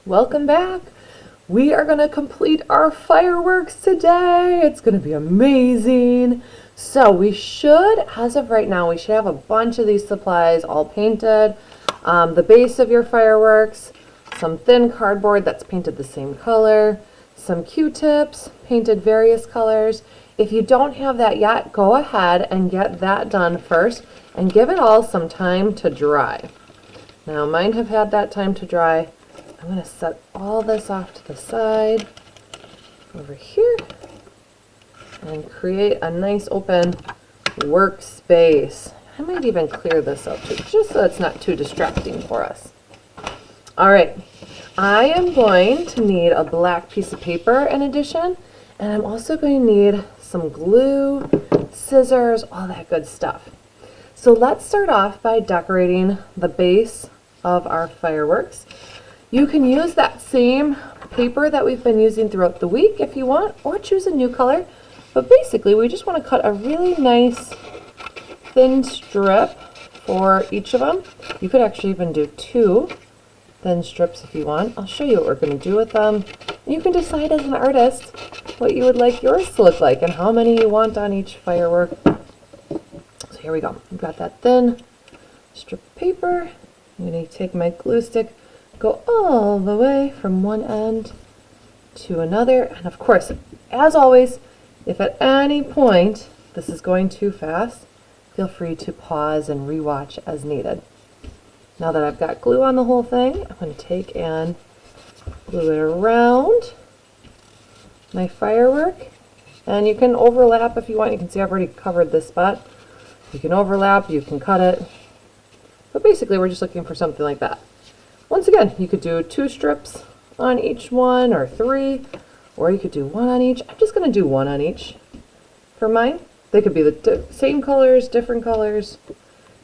Welcome back. We are going to complete our fireworks today. It's going to be amazing. So we should, as of right now, we should have a bunch of these supplies all painted. The base of your fireworks, some thin cardboard that's painted the same color, some Q-tips painted various colors. If you don't have that yet, go ahead and get that done first and give it all some time to dry. Now mine have had that time to dry. I'm going to set all this off to the side over here and create a nice open workspace. I might even clear this out too, just so it's not too distracting for us. All right, I am going to need a black piece of paper in addition, and I'm also going to need some glue, scissors, all that good stuff. So let's start off by decorating the base of our fireworks. You can use that same paper that we've been using throughout the week if you want, or choose a new color. But basically, we just want to cut a really nice thin strip for each of them. You could actually even do 2 thin strips if you want. I'll show you what we're going to do with them. You can decide as an artist what you would like yours to look like and how many you want on each firework. So here we go. I've got that thin strip of paper. I'm going to take my glue stick, go all the way from one end to another. And of course, as always, if at any point this is going too fast, feel free to pause and rewatch as needed. Now that I've got glue on the whole thing, I'm going to take and glue it around my firework. And you can overlap if you want. You can see I've already covered this spot. You can overlap, you can cut it. But basically, we're just looking for something like that. Once again, you could do 2 strips on each one, or 3, or you could do 1 on each. I'm just going to do 1 on each for mine. They could be the same colors, different colors.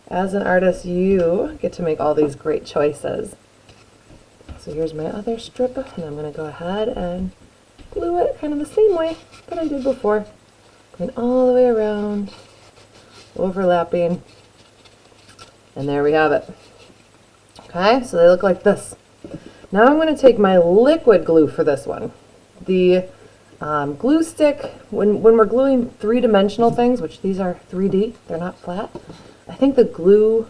As an artist, you get to make all these great choices. So here's my other strip, and I'm going to go ahead and glue it kind of the same way that I did before. Going all the way around, overlapping, and there we have it. Okay, so they look like this. Now I'm going to take my liquid glue for this one. The glue stick, when we're gluing 3-dimensional things, which these are 3D, they're not flat, I think the glue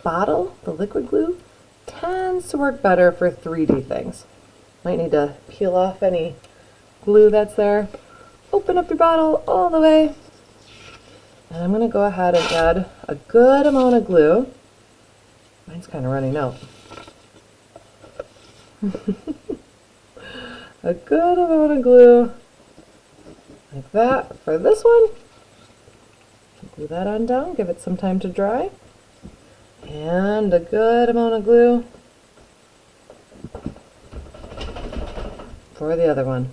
bottle, the liquid glue, tends to work better for 3D things. Might need to peel off any glue that's there. Open up your bottle all the way. And I'm going to go ahead and add a good amount of glue. Mine's kind of running out. A good amount of glue, like that for this one. Glue that on down, give it some time to dry. And a good amount of glue for the other one.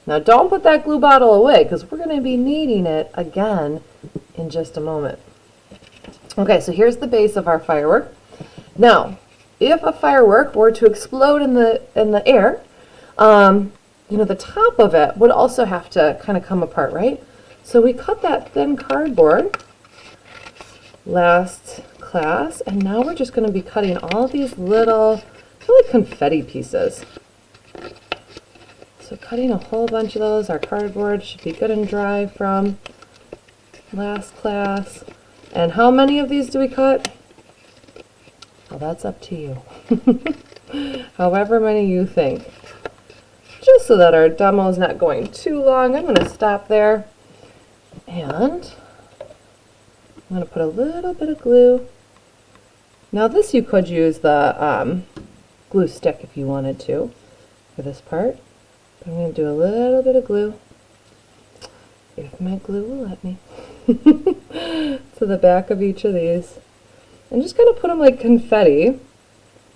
Now don't put that glue bottle away, because we're going to be needing it again in just a moment. Okay, so here's the base of our firework. Now, if a firework were to explode in the air, the top of it would also have to kind of come apart, right? So we cut that thin cardboard last class, and now we're just going to be cutting all these little, really confetti pieces. So cutting a whole bunch of those. Our cardboard should be good and dry from last class. And how many of these do we cut? Well, that's up to you. However many you think. Just so that our demo is not going too long, I'm going to stop there. And I'm going to put a little bit of glue. Now this you could use the glue stick if you wanted to for this part. But I'm going to do a little bit of glue, if my glue will let me, to the back of each of these. And just kind of put them like confetti,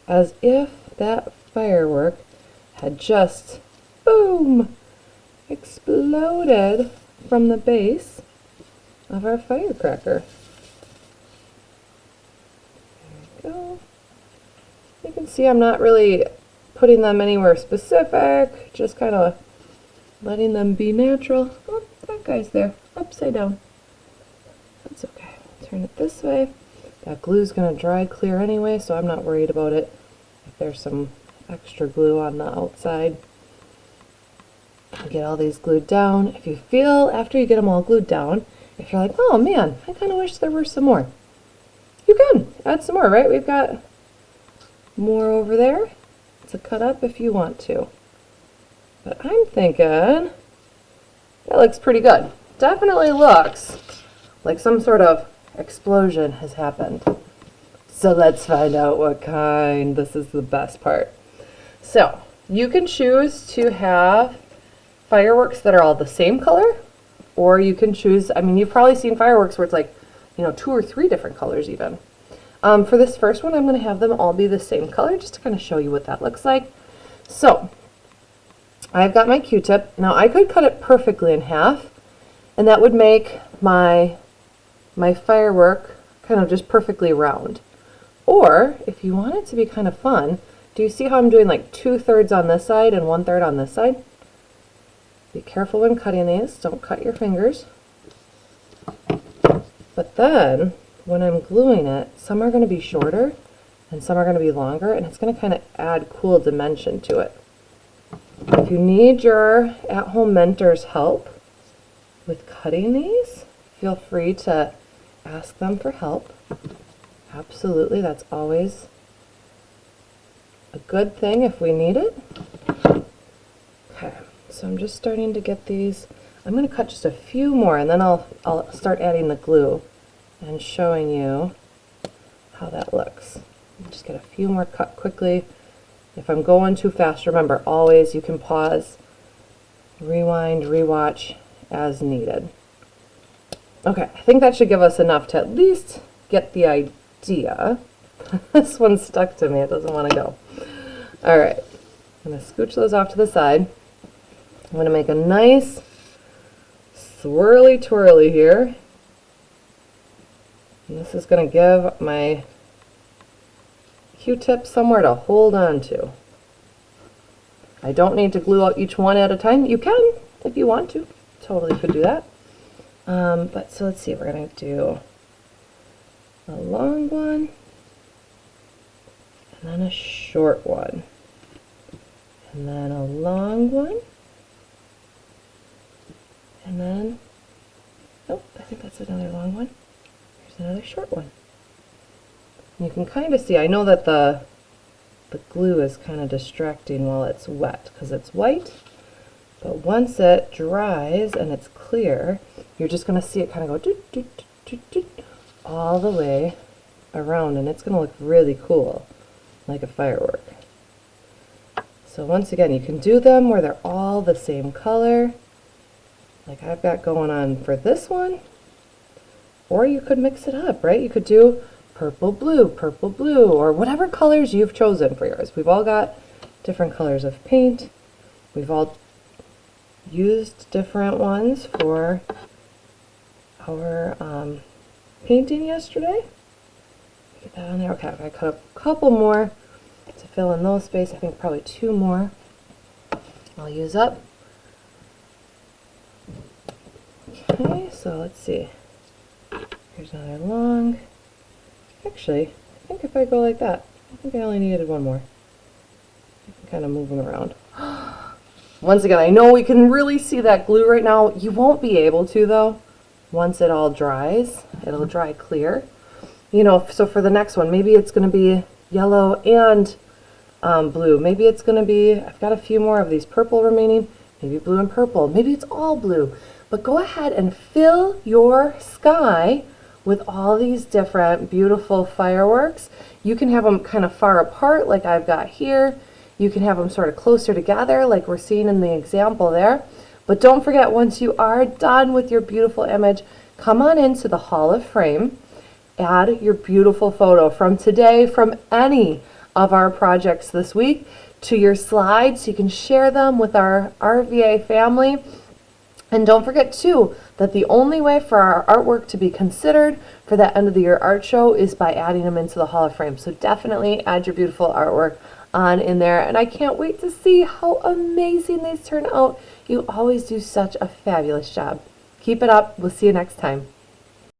as if that firework had just, boom, exploded from the base of our firecracker. There we go. You can see I'm not really putting them anywhere specific, just kind of letting them be natural. Oh, that guy's there, upside down. That's okay. Turn it this way. That glue's going to dry clear anyway, so I'm not worried about it. If there's some extra glue on the outside. Get all these glued down. If you feel, after you get them all glued down, if you're like, oh man, I kind of wish there were some more, you can add some more, right? We've got more over there to cut up if you want to. But I'm thinking that looks pretty good. Definitely looks like some sort of explosion has happened. So let's find out what kind. This is the best part. So you can choose to have fireworks that are all the same color, or you can choose, I mean, you've probably seen fireworks where it's like, you know, 2 or 3 different colors even. For this first one, I'm going to have them all be the same color just to kind of show you what that looks like. So I've got my Q-tip. Now I could cut it perfectly in half, and that would make my firework kind of just perfectly round. Or if you want it to be kind of fun, do you see how I'm doing like 2/3 on this side and 1/3 on this side? Be careful when cutting these, don't cut your fingers. But then, when I'm gluing it, some are going to be shorter and some are going to be longer, and it's going to kind of add cool dimension to it. If you need your at-home mentor's help with cutting these, feel free to ask them for help. Absolutely, that's always a good thing if we need it. Okay. So I'm just starting to get these. I'm going to cut just a few more, and then I'll start adding the glue and showing you how that looks. Just get a few more cut quickly. If I'm going too fast, remember, always you can pause, rewind, rewatch as needed. Okay, I think that should give us enough to at least get the idea. This one's stuck to me. It doesn't want to go. All right. I'm going to scooch those off to the side. I'm going to make a nice swirly twirly here. And this is going to give my Q-tip somewhere to hold on to. I don't need to glue out each one at a time. You can if you want to. Totally could do that. But so let's see, we're going to do a long one and then a short one and then a long one. And then, oh, I think that's another long one. Here's another short one. And you can kind of see, I know that the glue is kind of distracting while it's wet because it's white, but once it dries and it's clear, you're just going to see it kind of go doot, doot, doot, doot, doot, all the way around, and it's going to look really cool, like a firework. So once again, you can do them where they're all the same color, like I've got going on for this one, or you could mix it up, right? You could do purple, blue, or whatever colors you've chosen for yours. We've all got different colors of paint. We've all used different ones for our painting yesterday. Get that on there. Okay, I cut up a couple more to fill in those spaces. I think probably 2 more I'll use up. Okay, so let's see. Here's another long. Actually, I think if I go like that, I think I only needed 1 more. I can kind of move them around. Once again, I know we can really see that glue right now. You won't be able to, though, once it all dries. It'll dry clear. You know, so for the next one, maybe it's going to be yellow and blue. Maybe it's going to be, I've got a few more of these purple remaining, maybe blue and purple. Maybe it's all blue. But go ahead and fill your sky with all these different beautiful fireworks. You can have them kind of far apart like I've got here. You can have them sort of closer together like we're seeing in the example there. But don't forget, once you are done with your beautiful image, come on into the Hall of Frame, add your beautiful photo from today, from any of our projects this week, to your slides. You can share them with our RVA family. And don't forget, too, that the only way for our artwork to be considered for that end of the year art show is by adding them into the Hall of Fame. So definitely add your beautiful artwork on in there. And I can't wait to see how amazing these turn out. You always do such a fabulous job. Keep it up. We'll see you next time.